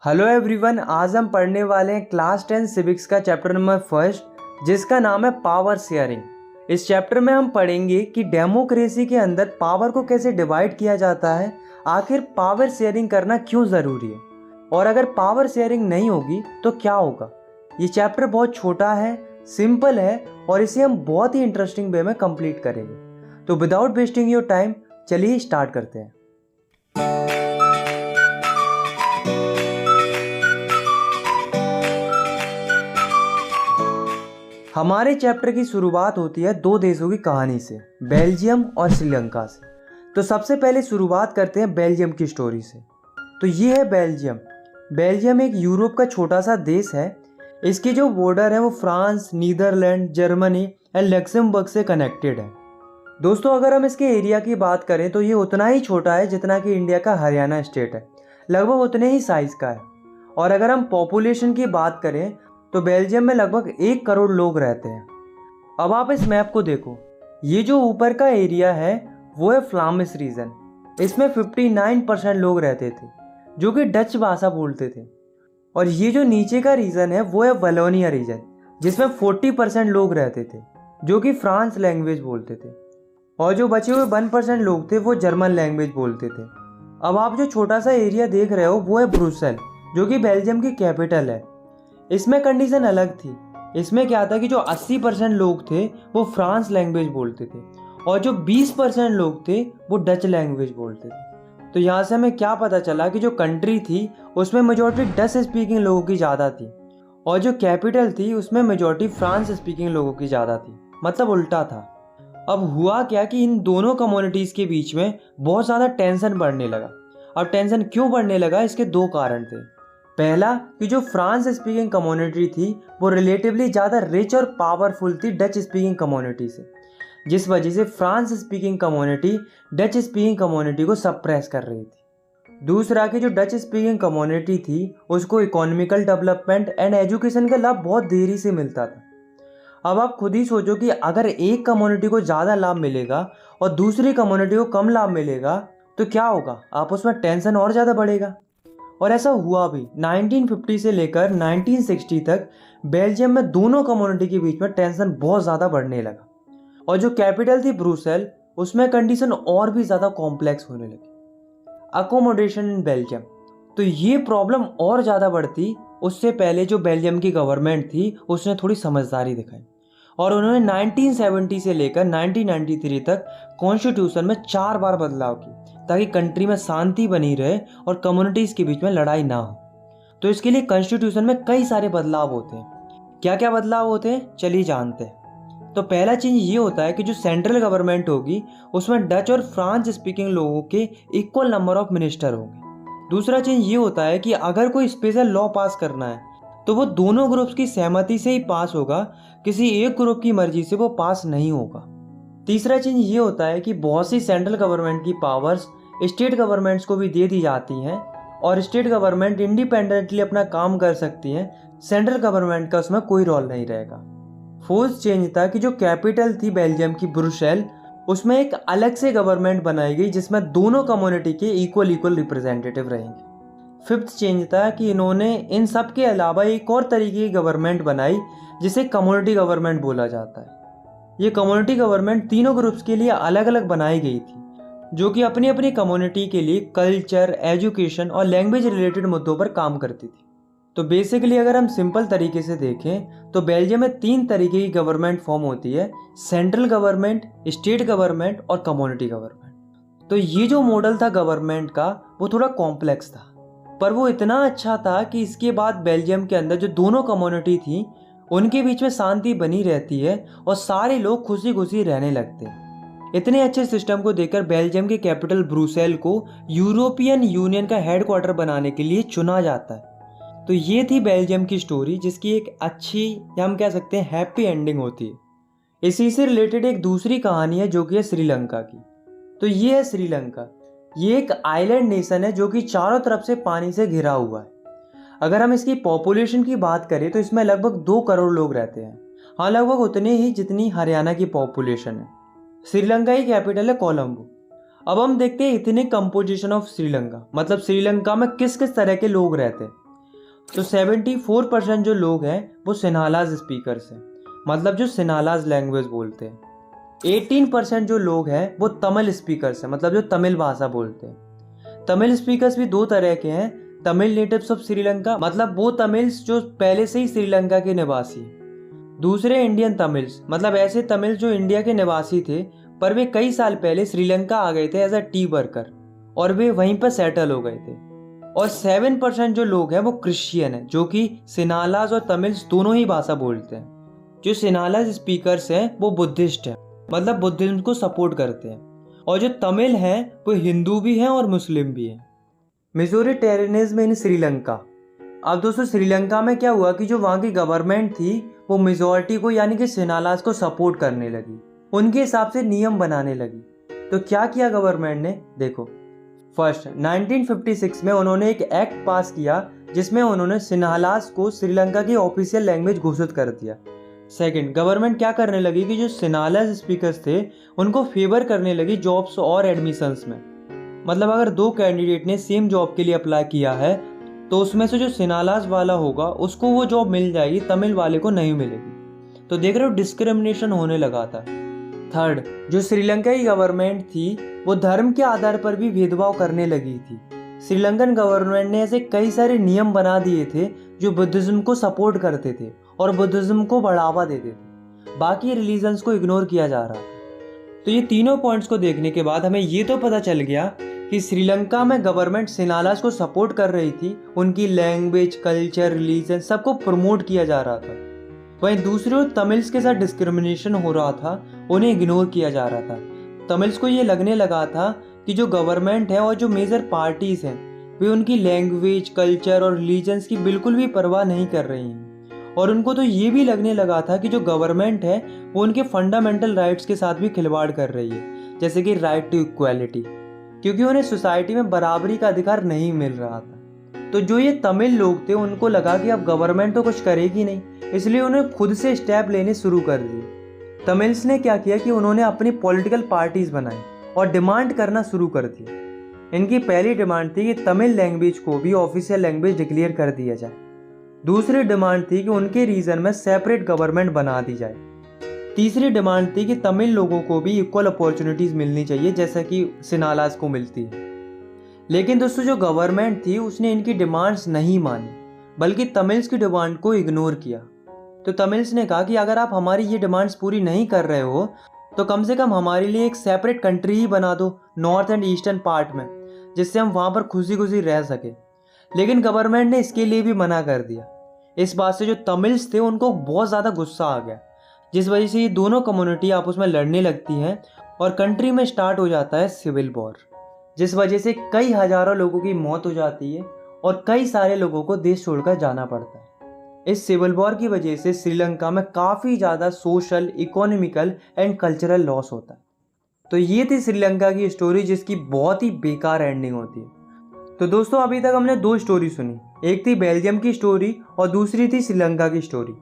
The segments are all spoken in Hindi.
हेलो एवरीवन, आज हम पढ़ने वाले हैं क्लास 10 सिविक्स का चैप्टर नंबर फर्स्ट, जिसका नाम है पावर शेयरिंग। इस चैप्टर में हम पढ़ेंगे कि डेमोक्रेसी के अंदर पावर को कैसे डिवाइड किया जाता है, आखिर पावर शेयरिंग करना क्यों ज़रूरी है और अगर पावर शेयरिंग नहीं होगी तो क्या होगा। ये चैप्टर बहुत छोटा है, सिंपल है और इसे हम बहुत ही इंटरेस्टिंग वे में कंप्लीट करेंगे। तो विदाउट वेस्टिंग योर टाइम चलिए स्टार्ट करते हैं। हमारे चैप्टर की शुरुआत होती है दो देशों की कहानी से, बेल्जियम और श्रीलंका से। तो सबसे पहले शुरुआत करते हैं बेल्जियम की स्टोरी से। तो ये है बेल्जियम। बेल्जियम एक यूरोप का छोटा सा देश है। इसकी जो बॉर्डर है वो France, Netherlands, Germany and Luxembourg से कनेक्टेड है। दोस्तों, अगर हम इसके एरिया की बात करें तो ये उतना ही छोटा है जितना कि इंडिया का हरियाणा स्टेट है, लगभग उतने ही साइज़ का है। और अगर हम पॉपुलेशन की बात करें तो बेल्जियम में लगभग 1 करोड़ लोग रहते हैं। अब आप इस मैप को देखो, ये जो ऊपर का एरिया है वो है फ्लामिश रीजन। इसमें 59% लोग रहते थे जो कि डच भाषा बोलते थे। और ये जो नीचे का रीजन है वो है वलोनिया रीजन, जिसमें 40% लोग रहते थे जो कि फ्रांस लैंग्वेज बोलते थे। और जो बचे हुए 1% लोग थे वो जर्मन लैंग्वेज बोलते थे। अब आप जो छोटा सा एरिया देख रहे हो वो है ब्रुसेल, जो कि बेल्जियम की कैपिटल है। इसमें कंडीशन अलग थी। इसमें क्या था कि जो 80% लोग थे वो फ्रांस लैंग्वेज बोलते थे और जो 20% लोग थे वो डच लैंग्वेज बोलते थे। तो यहाँ से हमें क्या पता चला कि जो कंट्री थी उसमें मेजॉरिटी डच स्पीकिंग लोगों की ज़्यादा थी और जो कैपिटल थी उसमें मेजॉरिटी फ्रांस स्पीकिंग लोगों की ज़्यादा थी, मतलब उल्टा था। अब हुआ क्या कि इन दोनों कम्युनिटीज़ के बीच में बहुत ज़्यादा टेंशन बढ़ने लगा। अब टेंशन क्यों बढ़ने लगा, इसके दो कारण थे। पहला कि जो फ्रांस स्पीकिंग कम्युनिटी थी वो रिलेटिवली ज़्यादा रिच और पावरफुल थी डच स्पीकिंग कम्युनिटी से, जिस वजह से France speaking community Dutch speaking community को सप्रेस कर रही थी। दूसरा कि जो डच स्पीकिंग कम्युनिटी थी उसको इकोनॉमिकल डेवलपमेंट एंड एजुकेशन का लाभ बहुत देरी से मिलता था। अब आप खुद ही सोचो कि अगर एक कम्युनिटी को ज़्यादा लाभ मिलेगा और दूसरी कम्युनिटी को कम लाभ मिलेगा तो क्या होगा, आप उसमें टेंशन और ज़्यादा बढ़ेगा। और ऐसा हुआ भी। 1950 से लेकर 1960 तक बेल्जियम में दोनों कम्युनिटी के बीच में टेंशन बहुत ज़्यादा बढ़ने लगा और जो कैपिटल थी ब्रुसेल उसमें कंडीशन और भी ज़्यादा कॉम्प्लेक्स होने लगी। अकोमोडेशन इन बेल्जियम, तो ये प्रॉब्लम और ज़्यादा बढ़ती। उससे पहले जो बेल्जियम की गवर्नमेंट थी उसने थोड़ी समझदारी दिखाई और उन्होंने 1970 से लेकर 1993 तक कॉन्स्टिट्यूशन में 4 बार बदलाव किए ताकि कंट्री में शांति बनी रहे और कम्युनिटीज़ के बीच में लड़ाई ना हो। तो इसके लिए कॉन्स्टिट्यूशन में कई सारे बदलाव होते हैं। क्या क्या बदलाव होते हैं चलिए जानते हैं। तो पहला चीज़ ये होता है कि जो सेंट्रल गवर्नमेंट होगी उसमें डच और फ्रांस स्पीकिंग लोगों के इक्वल नंबर ऑफ मिनिस्टर होंगे। दूसरा चीज़ ये होता है कि अगर कोई स्पेशल लॉ पास करना है तो वो दोनों ग्रुप्स की सहमति से ही पास होगा, किसी एक ग्रुप की मर्जी से वो पास नहीं होगा। तीसरा चीज़ ये होता है कि बहुत सी सेंट्रल गवर्नमेंट की पावर्स स्टेट गवर्नमेंट्स को भी दे दी जाती हैं और स्टेट गवर्नमेंट इंडिपेंडेंटली अपना काम कर सकती हैं। सेंट्रल गवर्नमेंट का उसमें कोई रोल नहीं रहेगा। फोर्थ चेंज था कि जो कैपिटल थी बेल्जियम की ब्रुसेल, उसमें एक अलग से गवर्नमेंट बनाई गई जिसमें दोनों कम्युनिटी के इक्वल रिप्रेजेंटेटिव रहेंगे। फिफ्थ चेंज था कि इन्होंने इन सब के अलावा एक और तरीके की गवर्नमेंट बनाई जिसे कम्युनिटी गवर्नमेंट बोला जाता है। ये कम्युनिटी गवर्नमेंट तीनों ग्रुप्स के लिए अलग अलग बनाई गई थी जो कि अपनी अपनी कम्युनिटी के लिए कल्चर, एजुकेशन और लैंग्वेज रिलेटेड मुद्दों पर काम करती थी। तो बेसिकली अगर हम सिंपल तरीके से देखें तो बेल्जियम में 3 तरीके की गवर्नमेंट फॉर्म होती है, सेंट्रल गवर्नमेंट, स्टेट गवर्नमेंट और कम्युनिटी गवर्नमेंट। तो ये जो मॉडल था गवर्नमेंट का वो थोड़ा कॉम्प्लेक्स था, पर वो इतना अच्छा था कि इसके बाद बेल्जियम के अंदर जो दोनों कम्युनिटी थी उनके बीच में शांति बनी रहती है और सारे लोग खुशी खुशी रहने लगते हैं। इतने अच्छे सिस्टम को देखकर बेल्जियम के कैपिटल ब्रुसेल को यूरोपियन यूनियन का हेडक्वार्टर बनाने के लिए चुना जाता है। तो ये थी बेल्जियम की स्टोरी, जिसकी एक अच्छी या हम कह सकते हैं हैप्पी एंडिंग होती है। इसी से रिलेटेड एक दूसरी कहानी है जो कि है श्रीलंका की। तो ये है श्रीलंका। ये एक आइलैंड नेशन है जो कि चारों तरफ से पानी से घिरा हुआ है। अगर हम इसकी पॉपुलेशन की बात करें तो इसमें लगभग 2 करोड़ लोग रहते हैं। हाँ, लगभग उतने ही जितनी हरियाणा की पॉपुलेशन है। श्रीलंका की कैपिटल है कोलंबो। अब हम देखते हैं इतने कंपोजिशन ऑफ श्रीलंका, मतलब श्रीलंका में किस किस तरह के लोग रहते हैं। तो 74% जो लोग हैं वो सिन्हालाज स्पीकर्स हैं, मतलब जो सिन्हालाज लैंग्वेज बोलते हैं। 18% जो लोग हैं वो तमिल स्पीकर्स हैं, मतलब जो तमिल भाषा बोलते हैं। तमिल स्पीकर्स भी दो तरह के हैं, तमिल नेटिव्स ऑफ श्रीलंका, मतलब वो तमिल्स जो पहले से ही श्रीलंका के निवासी। दूसरे इंडियन तमिल्स, मतलब ऐसे तमिल्स जो इंडिया के निवासी थे पर वे कई साल पहले श्रीलंका आ गए थे एज अ टी वर्कर और वे वहीं पर सेटल हो गए थे। और 7% जो लोग हैं वो क्रिश्चियन हैं, जो कि सिन्हालाज और तमिल्स दोनों ही भाषा बोलते हैं। जो सिन्हालाज स्पीकर्स हैं वो बुद्धिस्ट हैं, मतलब बुद्धिज्म को सपोर्ट करते हैं। और जो तमिल हैं वो हिंदू भी हैं और मुस्लिम भी हैं। मेजोरिटेरियनिज्म इन श्रीलंका। अब दोस्तों श्रीलंका में क्या हुआ कि जो वहाँ की गवर्नमेंट थी वो मेजोरिटी को यानी कि सिन्हालाज को सपोर्ट करने लगी, उनके हिसाब से नियम बनाने लगी। तो क्या किया गवर्नमेंट ने, देखो। फर्स्ट 1956 में उन्होंने एक एक्ट पास किया जिसमें उन्होंने सिन्हालाज को श्रीलंका की ऑफिशियल लैंग्वेज घोषित कर दिया। सेकंड, गवर्नमेंट क्या करने लगी कि जो सिन्हालाज स्पीकर्स थे उनको फेवर करने लगी जॉब्स और एडमिशंस में। मतलब अगर दो कैंडिडेट ने सेम जॉब के लिए अप्लाई किया है तो उसमें से जो सिन्हालाज वाला होगा उसको वो जॉब मिल जाएगी, तमिल वाले को नहीं मिलेगी। तो देख रहे हो डिस्क्रिमिनेशन होने लगा था। थर्ड, जो श्रीलंका की गवर्नमेंट थी वो धर्म के आधार पर भी भेदभाव करने लगी थी। श्रीलंकन गवर्नमेंट ने ऐसे कई सारे नियम बना दिए थे जो बुद्धिज्म को सपोर्ट करते थे और बुद्धिज्म को बढ़ावा देते थे, बाकी रिलीजन्स को इग्नोर किया जा रहा था। तो ये तीनों पॉइंट्स को देखने के बाद हमें ये तो पता चल गया कि श्रीलंका में गवर्नमेंट सिन्हालाज को सपोर्ट कर रही थी, उनकी लैंग्वेज, कल्चर, रिलीजन सबको प्रमोट किया जा रहा था। वहीं दूसरी ओर तमिल्स के साथ डिस्क्रिमिनेशन हो रहा था, उन्हें इग्नोर किया जा रहा था। तमिल्स को ये लगने लगा था कि जो गवर्नमेंट है और जो मेजर पार्टीज हैं वे उनकी लैंग्वेज, कल्चर और रिलीजन्स की बिल्कुल भी परवाह नहीं कर रही हैं। और उनको तो ये भी लगने लगा था कि जो गवर्नमेंट है वो उनके फंडामेंटल राइट्स के साथ भी खिलवाड़ कर रही है, जैसे कि राइट टू इक्वालिटी, क्योंकि उन्हें सोसाइटी में बराबरी का अधिकार नहीं मिल रहा था। तो जो ये तमिल लोग थे उनको लगा कि अब गवर्नमेंट तो कुछ करेगी नहीं, इसलिए उन्हें खुद से स्टेप लेने शुरू कर दिए। तमिल्स ने क्या किया कि उन्होंने अपनी पॉलिटिकल पार्टीज बनाई और डिमांड करना शुरू कर दिया। इनकी पहली डिमांड थी कि तमिल लैंग्वेज को भी ऑफिशियल लैंग्वेज डिक्लेयर कर दिया जाए। दूसरी डिमांड थी कि उनके रीजन में सेपरेट गवर्नमेंट बना दी जाए। तीसरी डिमांड थी कि तमिल लोगों को भी इक्वल अपॉर्चुनिटीज मिलनी चाहिए जैसा कि सिन्हालाज को मिलती है। लेकिन दोस्तों जो गवर्नमेंट थी उसने इनकी डिमांड्स नहीं मानी, बल्कि तमिल्स की डिमांड को इग्नोर किया। तो तमिल्स ने कहा कि अगर आप हमारी ये डिमांड्स पूरी नहीं कर रहे हो तो कम से कम हमारे लिए एक सेपरेट कंट्री ही बना दो नॉर्थ एंड ईस्टर्न पार्ट में, जिससे हम वहाँ पर खुशी खुशी रह सके। लेकिन गवर्नमेंट ने इसके लिए भी मना कर दिया। इस बात से जो तमिल्स थे उनको बहुत ज़्यादा गुस्सा आ गया, जिस वजह से ये दोनों कम्युनिटी आपस में लड़ने लगती हैं और कंट्री में स्टार्ट हो जाता है सिविल वॉर, जिस वजह से कई हजारों लोगों की मौत हो जाती है और कई सारे लोगों को देश छोड़कर जाना पड़ता है। इस सिविल वॉर की वजह से श्रीलंका में काफ़ी ज़्यादा social, economical and cultural loss होता है। तो ये थी श्रीलंका की स्टोरी जिसकी बहुत ही बेकार एंडिंग होती है। तो दोस्तों अभी तक हमने दो स्टोरी सुनी, एक थी बेल्जियम की स्टोरी और दूसरी थी श्रीलंका की स्टोरी।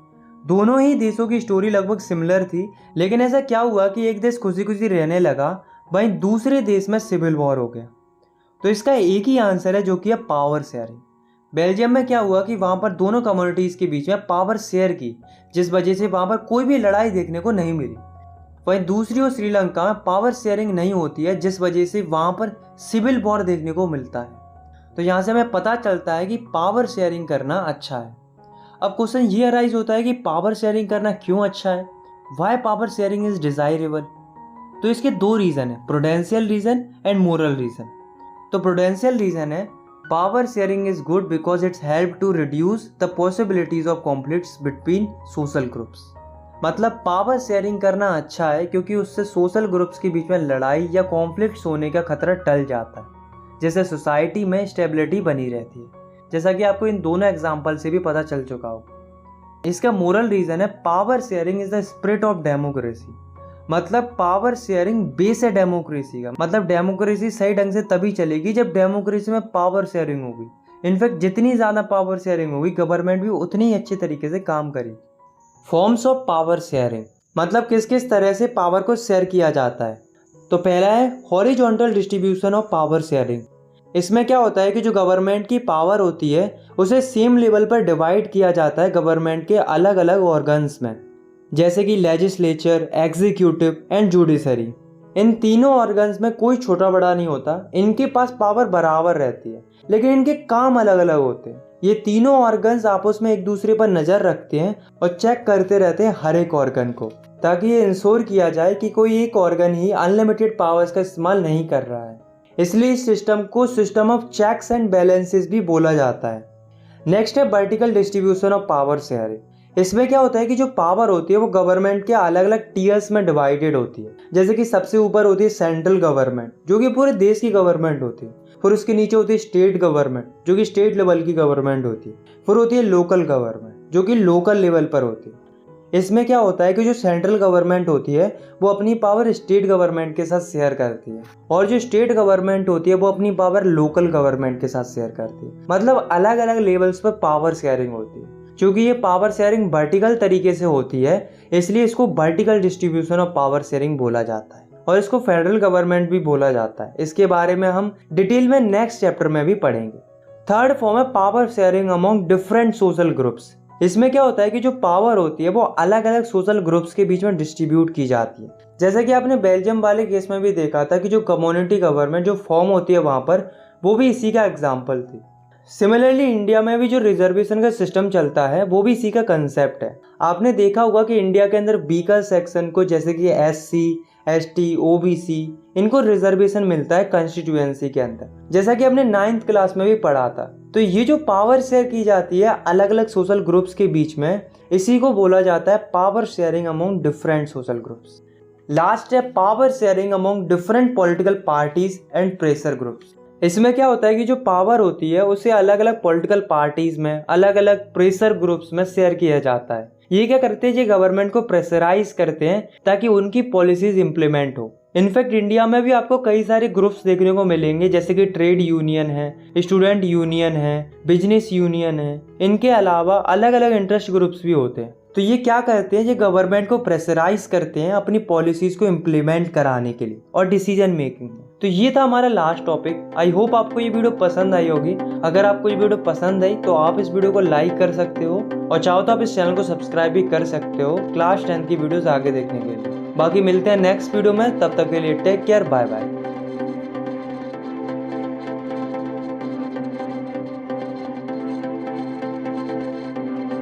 दोनों ही देशों की स्टोरी लगभग सिमिलर थी, लेकिन ऐसा क्या हुआ कि एक देश खुशी खुशी रहने लगा, वहीं दूसरे देश में सिविल वॉर हो गया। तो इसका एक ही आंसर है जो कि है पावर शेयरिंग। बेल्जियम में क्या हुआ कि वहाँ पर दोनों कम्युनिटीज़ के बीच में पावर शेयर की, जिस वजह से वहाँ पर कोई भी लड़ाई देखने को नहीं मिली। वहीं दूसरी ओर श्रीलंका में पावर शेयरिंग नहीं होती है, जिस वजह से वहाँ पर सिविल वॉर देखने को मिलता है। तो यहाँ से हमें पता चलता है कि पावर शेयरिंग करना अच्छा है। अब क्वेश्चन ये अराइज होता है कि पावर शेयरिंग करना क्यों अच्छा है, why power sharing is desirable. तो इसके दो रीज़न है, prudential reason and moral reason. तो प्रूडेंशियल रीज़न है power sharing is good because it's help to reduce the possibilities of conflicts between social groups. मतलब पावर शेयरिंग करना अच्छा है क्योंकि उससे सोशल ग्रुप्स के बीच में लड़ाई या कॉन्फ्लिक्ट्स होने का खतरा टल जाता है, जिससे सोसाइटी में स्टेबिलिटी बनी रहती है, जैसा कि आपको इन दोनों एग्जाम्पल से भी पता चल चुका हो। इसका मोरल रीज़न है power sharing is the spirit of democracy. मतलब पावर शेयरिंग बेस है डेमोक्रेसी का। मतलब डेमोक्रेसी सही ढंग से तभी चलेगी जब डेमोक्रेसी में पावर शेयरिंग होगी। इनफैक्ट जितनी ज़्यादा पावर शेयरिंग होगी गवर्नमेंट भी उतनी ही अच्छे तरीके से काम करेगी। फॉर्म्स ऑफ पावर शेयरिंग, मतलब किस किस तरह से पावर को शेयर किया जाता है। तो पहला है horizontal distribution of power sharing. इसमें क्या होता है कि जो गवर्नमेंट की पावर होती है उसे सेम लेवल पर डिवाइड किया जाता है गवर्नमेंट के अलग अलग ऑर्गन्स में, जैसे कि लेजिस्लेचर, एग्जीक्यूटिव एंड जुडिशरी। इन तीनों ऑर्गन्स में कोई छोटा बड़ा नहीं होता, इनके पास पावर बराबर रहती है, लेकिन इनके काम अलग अलग होते हैं। ये तीनों ऑर्गन्स आपस में एक दूसरे पर नज़र रखते हैं और चेक करते रहते हैं हर एक ऑर्गन को, ताकि ये इंश्योर किया जाए कि कोई एक ऑर्गन ही अनलिमिटेड पावर्स का इस्तेमाल नहीं कर रहा है। इसलिए इस सिस्टम को system of checks and balances भी बोला जाता है। नेक्स्ट है vertical distribution of power sharing. इसमें क्या होता है कि जो पावर होती है वो गवर्नमेंट के अलग अलग टीयर्स में डिवाइडेड होती है। जैसे कि सबसे ऊपर होती है सेंट्रल गवर्नमेंट, जो कि पूरे देश की गवर्नमेंट होती है। फिर उसके नीचे होती है स्टेट गवर्नमेंट, जो कि स्टेट लेवल की गवर्नमेंट होती है। फिर होती है लोकल गवर्नमेंट, जो कि लोकल लेवल पर होती है। इसमें क्या होता है कि जो सेंट्रल गवर्नमेंट होती है वो अपनी पावर स्टेट गवर्नमेंट के साथ शेयर करती है, और जो स्टेट गवर्नमेंट होती है वो अपनी पावर लोकल गवर्नमेंट के साथ शेयर करती है। मतलब अलग अलग लेवल्स पर पावर शेयरिंग होती है। क्योंकि ये पावर शेयरिंग वर्टिकल तरीके से होती है, इसलिए इसको vertical distribution of power sharing बोला जाता है, और इसको फेडरल गवर्नमेंट भी बोला जाता है। इसके बारे में हम डिटेल में नेक्स्ट चैप्टर में भी पढ़ेंगे। थर्ड फॉर्म है power sharing among different social groups. इसमें क्या होता है कि जो पावर होती है वो अलग अलग सोशल ग्रुप्स के बीच में डिस्ट्रीब्यूट की जाती है। जैसे कि आपने बेल्जियम वाले केस में भी देखा था कि जो कम्युनिटी गवर्नमेंट जो फॉर्म होती है वहाँ पर, वो भी इसी का एग्जाम्पल थी। सिमिलरली इंडिया में भी जो रिजर्वेशन का सिस्टम चलता है वो भी इसी का कंसेप्ट है। आपने देखा होगा कि इंडिया के अंदर वीकर सेक्शन को, जैसे कि SC, ST, OBC, इनको रिजर्वेशन मिलता है कॉन्स्टिट्यूएंसी के अंदर, जैसा कि हमने 9th क्लास में भी पढ़ा था। तो ये जो पावर शेयर की जाती है अलग अलग सोशल ग्रुप्स के बीच में, इसी को बोला जाता है power sharing among different social groups. Last है power sharing among different political parties and pressure groups. इसमें क्या होता है कि जो पावर होती है उसे अलग अलग पॉलिटिकल पार्टीज में, अलग अलग प्रेशर ग्रुप्स में शेयर किया जाता है। ये क्या करते हैं, ये गवर्नमेंट को प्रेशराइज करते हैं ताकि उनकी पॉलिसीज इंप्लीमेंट हो। इनफैक्ट इंडिया में भी आपको कई सारे ग्रुप्स देखने को मिलेंगे, जैसे कि ट्रेड यूनियन है, स्टूडेंट यूनियन है, बिजनेस यूनियन है। इनके अलावा अलग अलग इंटरेस्ट ग्रुप्स भी होते हैं। तो ये क्या करते हैं, ये गवर्नमेंट को प्रेशराइज करते हैं अपनी पॉलिसीज को इम्प्लीमेंट कराने के लिए और डिसीजन मेकिंग में। तो ये था हमारा लास्ट टॉपिक। आई होप आपको ये वीडियो पसंद आई होगी। अगर आपको ये वीडियो पसंद आई तो आप इस वीडियो को लाइक कर सकते हो, और चाहो तो आप इस चैनल को सब्सक्राइब भी कर सकते हो क्लास 10 की वीडियोस आगे देखने के लिए। बाकी मिलते हैं नेक्स्ट वीडियो में, तब तक के लिए टेक केयर, बाय बाय।